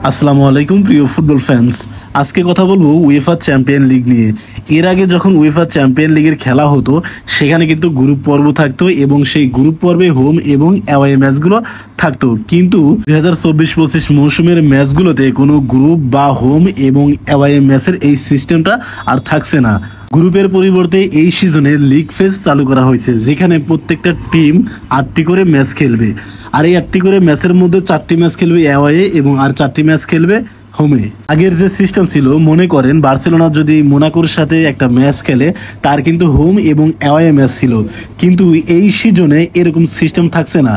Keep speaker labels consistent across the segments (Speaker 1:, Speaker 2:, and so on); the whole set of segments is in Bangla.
Speaker 1: আসসালামু আলাইকুম প্রিয় ফুটবল ফ্যান্স। আজকে কথা বলবো উয়েফা চ্যাম্পিয়ন লিগ নিয়ে। এর আগে যখন উয়েফা চ্যাম্পিয়ন লিগের খেলা হতো সেখানে কিন্তু গ্রুপ পর্ব থাকতো এবং সেই গ্রুপ পর্বে হোম এবং অ্যাওয়ে ম্যাচগুলো থাকতো, কিন্তু 2024-25 মৌসুমের ম্যাচগুলোতে কোনো গ্রুপ বা হোম এবং অ্যাওয়ে ম্যাচের এই সিস্টেমটা আর থাকছে না। গ্রুপের পরিবর্তে এই সিজনে লিগ ফেজ চালু করা হয়েছে, যেখানে প্রত্যেকটা টিম 8টি করে ম্যাচ খেলবে। আর এই 8টি করে ম্যাচের মধ্যে 4টি ম্যাচ খেলবে অ্যাওয়ে এবং আর 4টি ম্যাচ খেলবে হোমে। আগের যে সিস্টেম ছিল, মনে করেন বার্সেলোনা যদি মোনাকোর সাথে একটা ম্যাচ খেলে তার কিন্তু হোম এবং অ্যাওয়ে ম্যাচ ছিল, কিন্তু এই সিজনে এরকম সিস্টেম থাকছে না।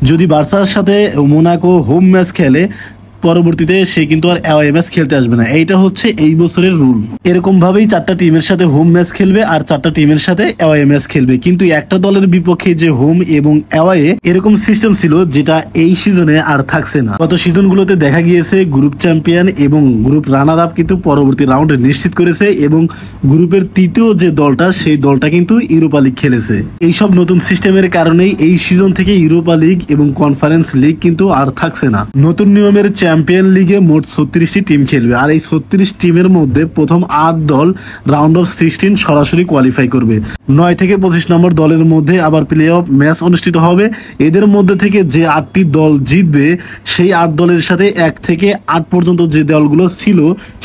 Speaker 1: যদি বার্সার সাথে মোনাকো হোম ম্যাচ খেলে পরবর্তীতে সে কিন্তু আর অ্যাওয়ে ম্যাচ খেলতে আসবে না। এইটা হচ্ছে এই বছরের রুল। এরকম ভাবেই 4টা টিমের সাথে হোম ম্যাচ খেলবে আর 4টা টিমের সাথে অ্যাওয়ে ম্যাচ খেলবে, কিন্তু একটা দলের বিপক্ষে যে হোম এবং অ্যাওয়ে এরকম সিস্টেম ছিল, যেটা এই সিজনে আর থাকছে না। গত সিজনগুলোতে দেখা গিয়েছে গ্রুপ চ্যাম্পিয়ন এবং গ্রুপ রানার আপ কিন্তু পরবর্তী রাউন্ডে নিশ্চিত করেছে এবং গ্রুপের তৃতীয় যে দলটা সেই দলটা কিন্তু ইউরোপা লিগ খেলেছে। এইসব নতুন সিস্টেমের কারণেই এই সিজন থেকে ইউরোপা লিগ এবং কনফারেন্স লিগ কিন্তু আর থাকছে না। নতুন নিয়মের চ্যাম্পিয়ন লিগে মোট 36টি টিম খেলবে, আর এই 36 টিমের মধ্যে প্রথম 8 দল রাউন্ড অফ 16 সরাসরি কোয়ালিফাই করবে। 9 থেকে 25 নম্বর দলের মধ্যে আবার প্লে অফ ম্যাচ অনুষ্ঠিত হবে। এদের মধ্যে থেকে যে 8টি দল জিতবে সেই 8 দলের সাথে 1 থেকে 8 পর্যন্ত যে দলগুলো ছিল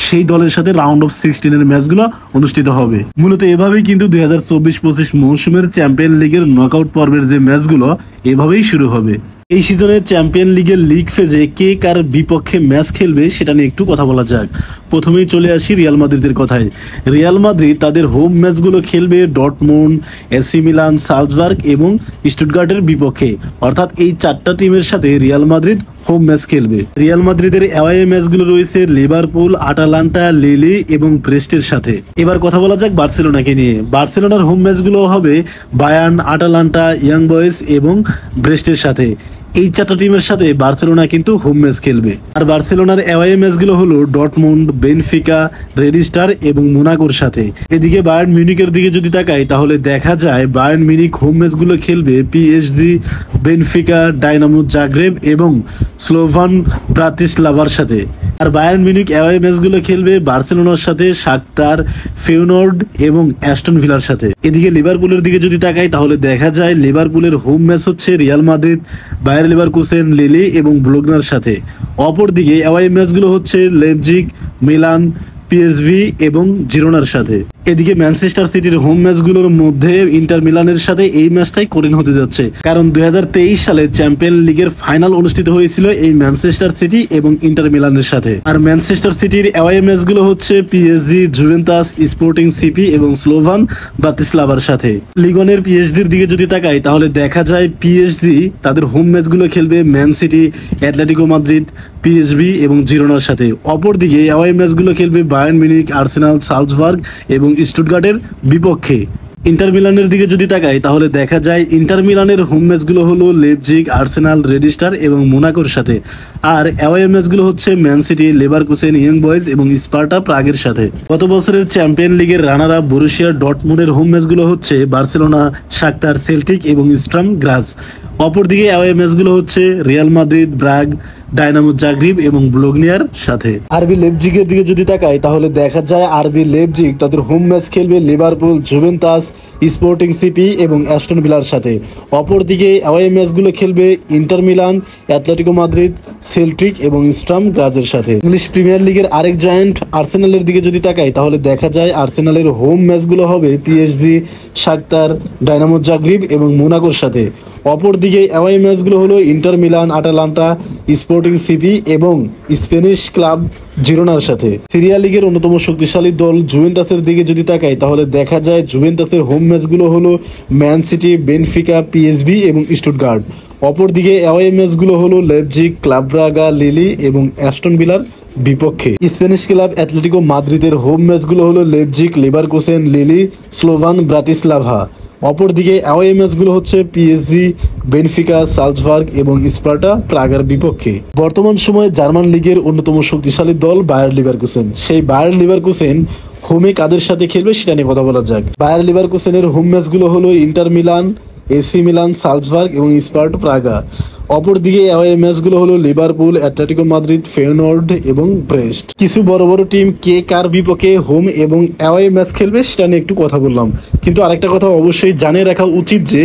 Speaker 1: সেই দলের সাথে রাউন্ড অফ 16 এর ম্যাচগুলো অনুষ্ঠিত হবে। মূলত এভাবেই কিন্তু 2024-25 মৌসুমের চ্যাম্পিয়ন লিগের নকআউট পর্বের যে ম্যাচগুলো এভাবেই শুরু হবে। এই সিজনের চ্যাম্পিয়ন লিগের লিগ ফেজে কে কার বিপক্ষে ম্যাচ খেলবে সেটা নিয়ে একটু কথা বলা যাক। প্রথমেই চলে আসি রিয়াল মাদ্রিদের কথায়। রিয়াল মাদ্রিদ তাদের হোম ম্যাচগুলো খেলবে ডর্টমুন্ড, এসি মিলান, সালজবার্গ এবং স্টুটগার্টের বিপক্ষে, অর্থাৎ এই 4টা টিমের সাথে রিয়াল মাদ্রিদ হোম ম্যাচ খেলবে। রিয়াল মাদ্রিদের অ্যাওয়ে ম্যাচগুলো রয়েছে লিভারপুল, আটালান্টা, লিলি এবং ব্রেস্টের সাথে। এবার কথা বলা যাক বার্সেলোনাকে নিয়ে। বার্সেলোনার হোম ম্যাচগুলো হবে বায়ার্ন, আটালান্টা, ইয়াং বয়েজ এবং ব্রেস্টের সাথে। এই 4টা টিমের সাথে বার্সেলোনা কিন্তু হোম ম্যাচ খেলবে। আর বার্সেলোনার অ্যাওয়ে ম্যাচগুলো হলো ডর্টমুন্ড, বেনফিকা, রেড স্টার এবং মোনাকোর সাথে। এদিকে বায়ার্ন মিউনিকের দিকে যদি তাকাই তাহলে দেখা যায় বায়ার্ন মিউনিক হোম ম্যাচগুলো খেলবে পিএসজি, বেনফিকা, ডায়নামো জাগ্রেব এবং স্লোভান ব্রাতিসলাভার সাথে। আর বায়ার্ন মিউনিক অ্যাওয়ে ম্যাচগুলো খেলবে বার্সেলোনার সাথে, শাখতার, ফেয়নোর্ড এবং অ্যাস্টন ভিলার সাথে। এদিকে লিভারপুলের দিকে যদি তাকাই তাহলে দেখা যায় লিভারপুলের হোম ম্যাচ হচ্ছে Real Madrid, Bayer Leverkusen, Lille এবং ব্লুগনার সাথে। অপরদিকে অ্যাওয়ে ম্যাচগুলো হচ্ছে লেপজিগ, মিলান, পিএসভি এবং জিরোনার সাথে। এদিকে ম্যানচেস্টার সিটির হোম ম্যাচগুলোর মধ্যে ইন্টার মিলানের সাথে এই ম্যাচটাই কঠিন হতে যাচ্ছে, কারণ 2023 সালে চ্যাম্পিয়ন লিগের ফাইনাল অনুষ্ঠিত হয়েছিল এই ম্যানচেস্টার সিটি এবং ইন্টার মিলানের সাথে। আর ম্যানচেস্টার সিটির অ্যাওয়ে ম্যাচগুলো হচ্ছে পিএসজি, জুভেন্টাস, স্পোর্টিং সিপি এবং স্লোভান ব্রাতিসলাভার সাথে। লিগনের পিএসজির দিকে যদি তাকাই তাহলে দেখা যায় পিএসজি তাদের হোম ম্যাচগুলো খেলবে man city, Atletico Madrid, PSV এবং জিরোনার সাথে। অপরদিকে অ্যাওয়ে ম্যাচগুলো খেলবে বায়ার্ন মিউনিক, আর্সেনাল, সালজবার্গ এবং স্টুটগার্টের বিপক্ষে। ইন্টার মিলানের দিকে যদি তাকাই তাহলে দেখা যায় ইন্টার মিলানের হোম ম্যাচগুলো হলো লেপজিগ, আর্সেনাল, রেড স্টার এবং মোনাকোর সাথে। আর অ্যাওয়ে ম্যাচগুলো হচ্ছে man city, Leverkusen, young boys এবং স্পার্টা প্রাগের সাথে। গত বছরের চ্যাম্পিয়ন লিগের রানার আপ বরুসিয়া ডর্টমুন্ডের হোম ম্যাচগুলো হচ্ছে বার্সেলোনা, শাখতার, সেল্টিক এবং স্ট্রাম গ্রাজ। অপরদিকে অ্যাওয়ে ম্যাচগুলো হচ্ছে রিয়াল মাদ্রিদ, ব্রাগ, ডায়নামো জাগ্রিব এবং ব্লুগনিয়ার সাথে। আরবি লেপজিগের দিকে যদি তাকাই তাহলে দেখা যায় আরবি লেপজিগ তাদের হোম ম্যাচ খেলবে লিভারপুল, জুভেন্টাস, স্পোর্টিং সিপি এবং অ্যাস্টন ভিলার সাথে। অপরদিকে অ্যাওয়ে ম্যাচগুলো খেলবে inter Milan, Atletico Madrid, Celtic এবং স্ট্রাম গ্রাজের সাথে। ইংলিশ প্রিমিয়ার লিগের আরেক জয়েন্ট আর্সেনালের দিকে যদি তাকাই তাহলে দেখা যায় আর্সেনালের হোম ম্যাচগুলো হবে পিএসজি, শাখতার, ডায়নামো জাগ্রিব এবং মোনাকোর সাথে। অপরদিকে অ্যাওয়ে ম্যাচগুলো হলো inter Milan, Atalanta, sporting CP এবং স্প্যানিশ ক্লাব জিরোনার সাথে। সিরিয়া লিগের অন্যতম শক্তিশালী দল জুভেন্টাসের দিকে যদি তাকাই তাহলে দেখা যায় জুভেন্টাসের হোম ম্যাচগুলো হলো ম্যান সিটি, বেনফিকা, পিএসভি এবং স্টুটগার্ট। অপরদিকে অ্যাওয়ে ম্যাচগুলো হলো লেপজিগ, ক্লাব ব্রাগা, লিলি এবং অ্যাস্টন ভিলার বিপক্ষে। স্প্যানিশ ক্লাব অ্যাটলেটিকো মাদ্রিদের হোম ম্যাচগুলো হলো লেপজিগ, লিভারকুসেন, লিলি, স্লোভান ব্রাতিসলাভা। অপরদিকে অ্যাওয়ে ম্যাচগুলো হচ্ছে পিএসজি, বেনফিকা, সালজবার্গ এবং স্পার্টা প্রাগের বিপক্ষে। বর্তমান সময়ে জার্মান লিগের অন্যতম শক্তিশালী দল বায়ার লিভারকুসেন। সেই বায়ার লিভারকুসেন হোমে কাদের সাথে খেলবে সেটা নিয়ে কথা বলা যাক। বায়ার লিভারকুসেনের হোম ম্যাচগুলো হলো inter Milan, AC Milan, Salzburg এবং স্পার্টা প্রাগা। অপরদিকে অ্যাওয়ে ম্যাচগুলো হলো লিভারপুল, অ্যাটলেটিকো মাদ্রিদ, ফেয়নর্ড এবং ব্রেস্ট। কিছু বড় বড় টিম কে কার বিপক্ষে হোম এবং অ্যাওয়ে ম্যাচ খেলবে সেটা নিয়ে একটু কথা বললাম, কিন্তু আরেকটা কথা অবশ্যই জানিয়ে রাখা উচিত যে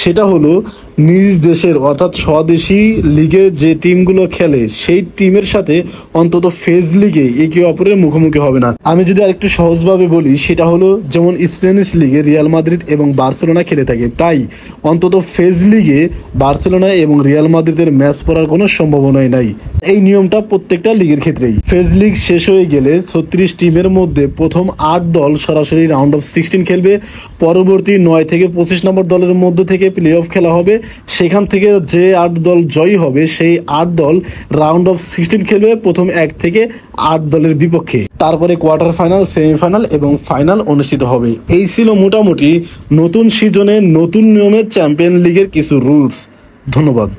Speaker 1: সেটা হলো নিজ দেশের অর্থাৎ স্বদেশি লিগে যে টিমগুলো খেলে সেই টিমের সাথে অন্তত ফেজ লিগে একে অপরের মুখোমুখি হবে না। আমি যদি আরেকটু সহজভাবে বলি সেটা হলো যেমন স্প্যানিশ লিগে রিয়াল মাদ্রিদ এবং বার্সেলোনা খেলে থাকে, তাই অন্তত ফেজ লিগে বার্সেলোনা এবং রিয়াল মাদ্রিদের ম্যাচ পড়ার কোনো সম্ভাবনাই নাই। এই নিয়মটা প্রত্যেকটা লিগের ক্ষেত্রেই। ফেজ লিগ শেষ হয়ে গেলে 36 টিমের মধ্যে প্রথম 8 দল সরাসরি রাউন্ড অফ 16 খেলবে, পরবর্তী 9 থেকে 25 নম্বর দলের মধ্য থেকে প্লে অফ খেলা হবে, সেখান থেকে যে 8 দল জয়ী হবে সেই 8 দল রাউন্ড অফ 16 খেলবে প্রথম 1 থেকে 8 দলের বিপক্ষে, তারপরে কোয়ার্টার ফাইনাল, সেমিফাইনাল এবং ফাইনাল অনুষ্ঠিত হবে। এই ছিল মোটামুটি নতুন সিজনে নতুন নিয়মের চ্যাম্পিয়ন লিগের কিছু রুলস। ধন্যবাদ।